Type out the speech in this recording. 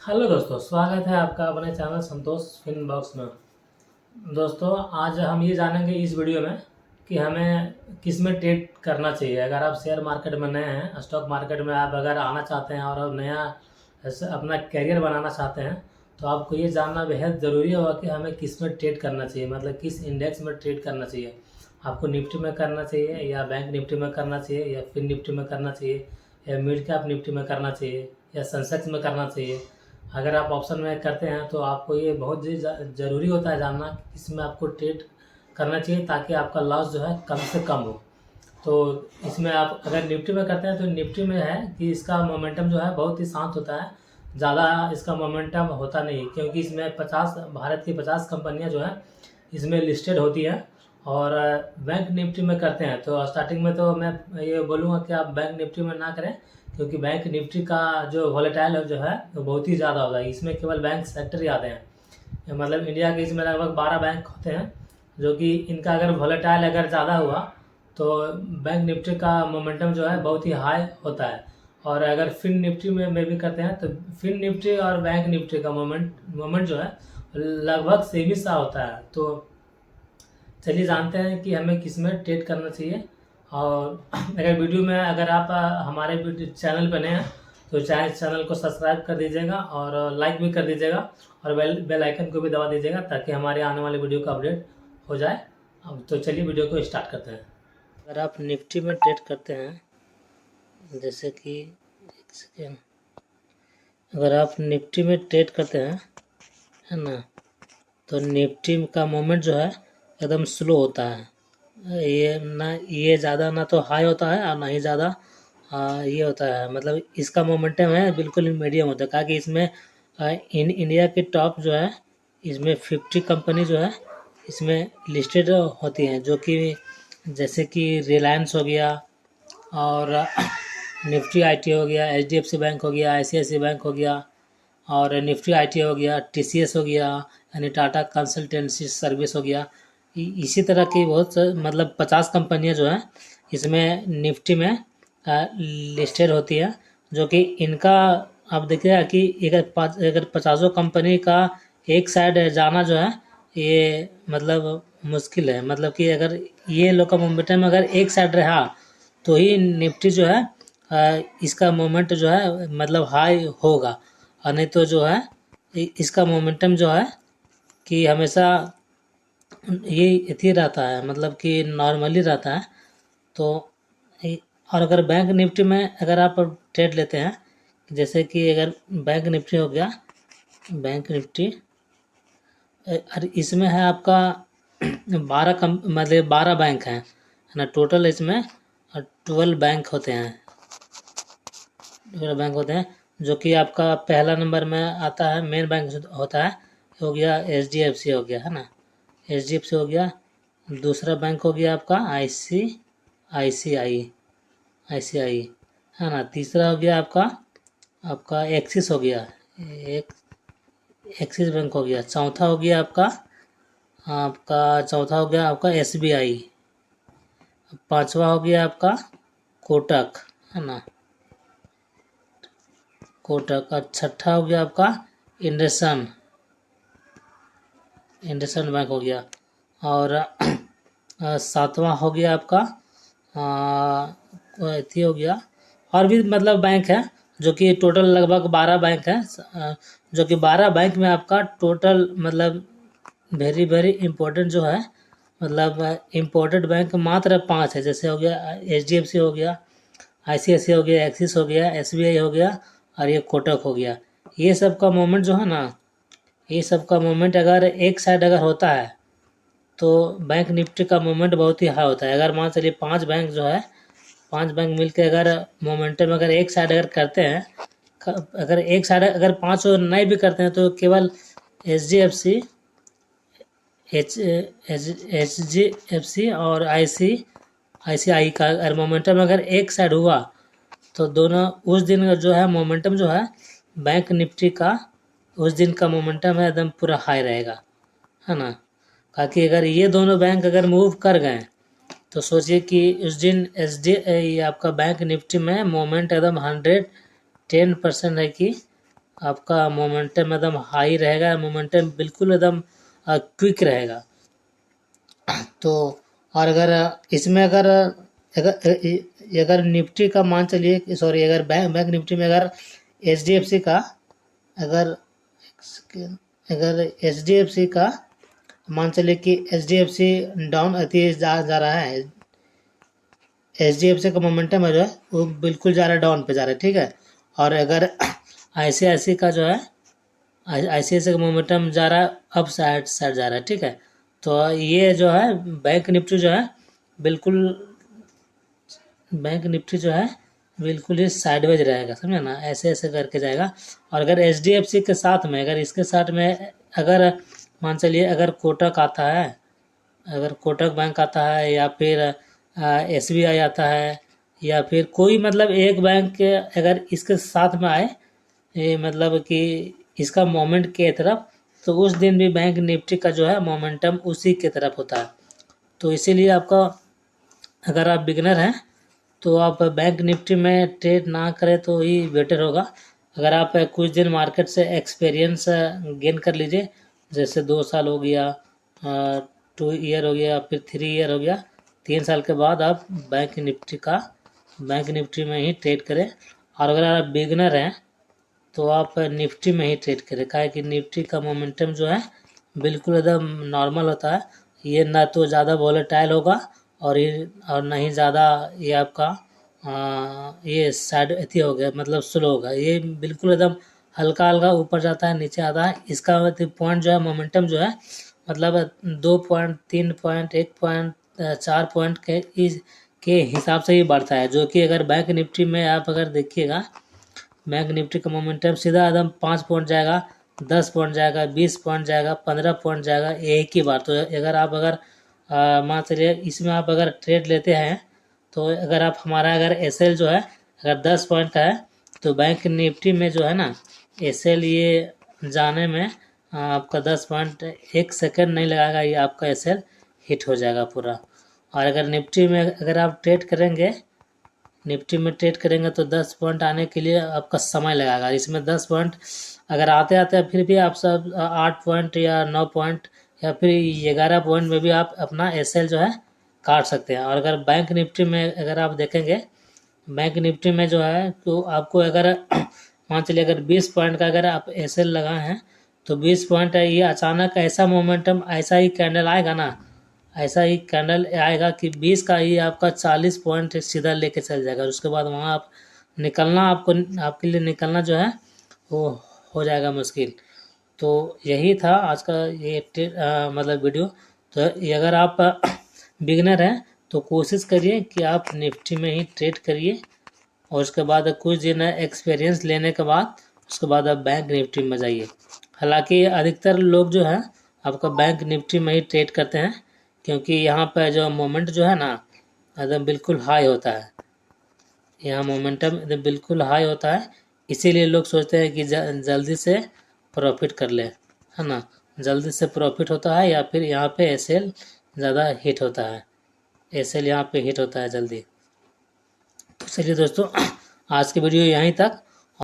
Hello दोस्तों, स्वागत है आपका अपने चैनल संतोष फिन बॉक्स में। दोस्तों, आज हम ये जानेंगे इस वीडियो में कि हमें किस में ट्रेड करना चाहिए। अगर आप शेयर मार्केट में नए हैं, स्टॉक मार्केट में आप अगर आना चाहते हैं और अब नया अपना करियर बनाना चाहते हैं, तो आपको ये जानना बेहद ज़रूरी होगा कि हमें किस में ट्रेड करना चाहिए, मतलब किस इंडेक्स में ट्रेड करना चाहिए। आपको निफ्टी में करना चाहिए या बैंक निफ्टी में करना चाहिए या फिन निफ्टी में करना चाहिए या मिड कैप निफ्टी में करना चाहिए या सेंसेक्स में करना चाहिए। अगर आप ऑप्शन में करते हैं तो आपको ये बहुत ही ज़रूरी होता है जानना कि इसमें आपको ट्रेड करना चाहिए ताकि आपका लॉस जो है कम से कम हो। तो इसमें आप अगर निफ्टी में करते हैं तो निफ्टी में है कि इसका मोमेंटम जो है बहुत ही शांत होता है, ज़्यादा इसका मोमेंटम होता नहीं, क्योंकि इसमें 50 भारत की 50 कंपनियां जो है इसमें लिस्टेड होती हैं। और बैंक निफ्टी में करते हैं तो स्टार्टिंग में तो मैं ये बोलूँगा कि आप बैंक निफ्टी में ना करें, क्योंकि बैंक निफ्टी का जो वॉलेटाइल जो है वो बहुत ही ज़्यादा होता है। इसमें केवल बैंक सेक्टर ही आते हैं, मतलब इंडिया के इसमें लगभग 12 बैंक होते हैं, जो कि इनका अगर वॉलेटाइल अगर ज़्यादा हुआ तो बैंक निफ्टी का मोमेंटम जो है बहुत ही हाई होता है। और अगर फिन निफ्टी में भी करते हैं तो फिन निफ्टी और बैंक निफ्टी का मोमेंट जो है लगभग सेम ही सा होता है। तो चलिए जानते हैं कि हमें किस में ट्रेड करना चाहिए। और अगर वीडियो में अगर आप हमारे चैनल पर नए हैं तो चैनल को सब्सक्राइब कर दीजिएगा और लाइक भी कर दीजिएगा और बेल आइकन को भी दबा दीजिएगा ताकि हमारे आने वाले वीडियो का अपडेट हो जाए। अब तो चलिए वीडियो को स्टार्ट करते हैं। अगर आप निफ्टी में ट्रेड करते हैं, जैसे कि एक सेकेंड, अगर आप निफ्टी में ट्रेड करते हैं, है ना, तो निफ्टी का मूवमेंट जो है एकदम स्लो होता है। ये ज़्यादा ना तो हाई होता है और ना ही ज़्यादा ये होता है, मतलब इसका मोमेंटम है बिल्कुल मीडियम होता है। कहा कि इसमें इंडिया के टॉप जो है इसमें 50 कंपनी जो है इसमें लिस्टेड होती हैं, जो कि जैसे कि रिलायंस हो गया और निफ्टी आईटी हो गया, एचडीएफसी बैंक हो गया, आईसीआईसीआई बैंक हो गया और निफ्टी आईटी हो गया, टीसीएस हो गया यानी टाटा कंसल्टेंसी सर्विस हो गया। इसी तरह की बहुत मतलब 50 कंपनियां जो हैं इसमें निफ्टी में लिस्टेड होती है, जो कि इनका आप देखिएगा कि अगर 50 कंपनी का एक साइड जाना जो है ये मतलब मुश्किल है। मतलब कि अगर ये लोग का मोमेंटम अगर एक साइड रहा तो ही निफ्टी जो है इसका मोमेंट जो है मतलब हाई होगा, और नहीं तो जो है इसका मोमेंटम जो है कि हमेशा ये इथी रहता है, मतलब कि नॉर्मली रहता है। तो और अगर बैंक निफ्टी में अगर आप ट्रेड लेते हैं, जैसे कि अगर बैंक निफ्टी हो गया, बैंक निफ्टी और इसमें है आपका 12 मतलब 12 बैंक हैं, है ना, टोटल इसमें 12 बैंक होते हैं, 12 बैंक होते हैं, जो कि आपका पहला नंबर में आता है मेन बैंक होता है, हो गया एचडीएफसी हो गया, है ना, एचडीएफसी हो गया। दूसरा बैंक हो गया आपका आईसीआईसीआई, है ना। तीसरा हो गया आपका एक्सिस हो गया, एक एक्सिस बैंक हो गया। चौथा हो गया आपका एसबीआई। पांचवा हो गया आपका कोटक, है ना, कोटक। और छठा हो गया आपका इंडसन बैंक हो गया। और सातवां हो गया आपका अथी हो गया। और भी मतलब बैंक है, जो कि टोटल लगभग 12 बैंक है, जो कि 12 बैंक में आपका टोटल मतलब वेरी वेरी इम्पोर्टेंट जो है, मतलब इम्पोर्टेंट बैंक मात्र 5 है। जैसे हो गया एचडीएफसी हो गया, आईसीआईसीआई हो गया, एक्सिस हो गया, एसबीआई हो गया और ये कोटक हो गया। ये सब का मूवमेंट जो है ना, ये सब का मूवमेंट अगर एक साइड अगर होता है तो बैंक निफ्टी का मूवमेंट बहुत ही हाई होता है। अगर मान चलिए 5 बैंक जो है, 5 बैंक मिलकर अगर मोमेंटम अगर एक साइड अगर करते हैं, अगर एक साइड अगर 5 और नहीं भी करते हैं तो केवल एचडीएफसी एचडीएफसी और आईसीआई का अगर मोमेंटम अगर एक साइड हुआ तो दोनों उस दिन जो है मोमेंटम जो है बैंक निफ्टी का उस दिन का मोमेंटम है एकदम पूरा हाई रहेगा, है ना। ताकि अगर ये दोनों बैंक अगर मूव कर गए तो सोचिए कि उस दिन आपका बैंक निफ्टी में मोमेंट एकदम 110% है कि आपका मोमेंटम एकदम हाई रहेगा, मोमेंटम बिल्कुल एकदम क्विक रहेगा। तो और अगर इसमें अगर अगर अगर निफ्टी का मान चलिए, सॉरी, अगर बैंक निफ्टी में अगर HDFC का, अगर अगर HDFC का मान चलिए कि HDFC डाउन अति जा रहा है, HDFC का मोमेंटम है जो है वो बिल्कुल जा रहा है, डाउन पे जा रहा है, ठीक है। और अगर ICICI का जो है, ICICI का मोमेंटम जा रहा है अप साइड साइड जा रहा है, ठीक है। तो ये जो है बैंक निफ्टी जो है बिल्कुल, बैंक निफ्टी जो है बिल्कुल ही साइडवेज रहेगा, समझे ना, ऐसे ऐसे करके जाएगा। और अगर HDFC के साथ में, अगर इसके साथ में अगर मान चलिए अगर कोटक आता है, अगर कोटक बैंक आता है, या फिर SBI आता है, या फिर कोई मतलब एक बैंक अगर इसके साथ में आए, ये मतलब कि इसका मोमेंट के तरफ, तो उस दिन भी बैंक निफ्टी का जो है मोमेंटम उसी के तरफ होता है। तो इसीलिए आपका, अगर आप बिगनर हैं तो आप बैंक निफ्टी में ट्रेड ना करें तो ही बेटर होगा। अगर आप कुछ दिन मार्केट से एक्सपीरियंस गेन कर लीजिए, जैसे 2 साल हो गया, 2 ईयर हो गया, फिर 3 ईयर हो गया, 3 साल के बाद आप बैंक निफ्टी में ही ट्रेड करें। और अगर आप बिगनर हैं तो आप निफ्टी में ही ट्रेड करें, काहे कि निफ्टी का मोमेंटम जो है बिल्कुल एकदम नॉर्मल होता है। ये ना तो ज़्यादा वॉलेटाइल होगा और ना ही ज़्यादा ये आपका ये साइड अथी हो गया, मतलब स्लो होगा। ये बिल्कुल एकदम हल्का हल्का ऊपर जाता है, नीचे आता है। इसका पॉइंट जो है, मोमेंटम जो है, मतलब 2 पॉइंट, 3 पॉइंट, 1 पॉइंट, 4 पॉइंट के हिसाब से ही बढ़ता है। जो कि अगर बैंक निफ्टी में आप अगर देखिएगा, बैंक निफ्टी का मोमेंटम सीधा एकदम 5 पॉइंट जाएगा, 10 पॉइंट जाएगा, 20 पॉइंट जाएगा, 15 पॉइंट जाएगा, एक ही बार। तो अगर आप अगर मान चलिए इसमें आप अगर ट्रेड लेते हैं, तो अगर आप हमारा अगर SL जो है अगर 10 पॉइंट का है, तो बैंक निफ्टी में जो है ना SL ये जाने में आपका 10 पॉइंट 1 सेकंड नहीं लगाएगा, ये आपका SL हिट हो जाएगा पूरा। और अगर निफ्टी में अगर आप ट्रेड करेंगे, निफ्टी में ट्रेड करेंगे तो 10 पॉइंट आने के लिए आपका समय लगेगा। इसमें 10 पॉइंट अगर आते आते फिर भी आप सब 8 पॉइंट या 9 पॉइंट या फिर 11 पॉइंट में भी आप अपना SL जो है काट सकते हैं। और अगर बैंक निफ्टी में अगर आप देखेंगे, बैंक निफ्टी में जो है तो आपको अगर मान चलिए अगर 20 पॉइंट का अगर आप SL लगाए हैं, तो 20 पॉइंट है, ये अचानक ऐसा मोमेंटम, ऐसा ही कैंडल आएगा ना, ऐसा ही कैंडल आएगा कि 20 का ही आपका 40 पॉइंट सीधा लेके चल जाएगा। उसके बाद वहाँ आप निकलना, आपके लिए निकलना जो है वो हो जाएगा मुश्किल। तो यही था आज का ये मतलब वीडियो। तो ये अगर आप बिगनर हैं तो कोशिश करिए कि आप निफ्टी में ही ट्रेड करिए, और उसके बाद कुछ दिन एक्सपीरियंस लेने के बाद उसके बाद आप बैंक निफ्टी में जाइए। हालांकि अधिकतर लोग जो है आपका बैंक निफ्टी में ही ट्रेड करते हैं, क्योंकि यहाँ पर जो मोमेंट जो है ना एकदम बिल्कुल हाई होता है, यहाँ मोमेंटम एकदम बिल्कुल हाई होता है। इसीलिए लोग सोचते हैं कि जल्दी से प्रॉफिट कर ले, है ना, जल्दी से प्रॉफिट होता है, या फिर यहाँ पे SL ज़्यादा हिट होता है, SL यहाँ पे हिट होता है जल्दी। तो चलिए दोस्तों, आज की वीडियो यहीं तक।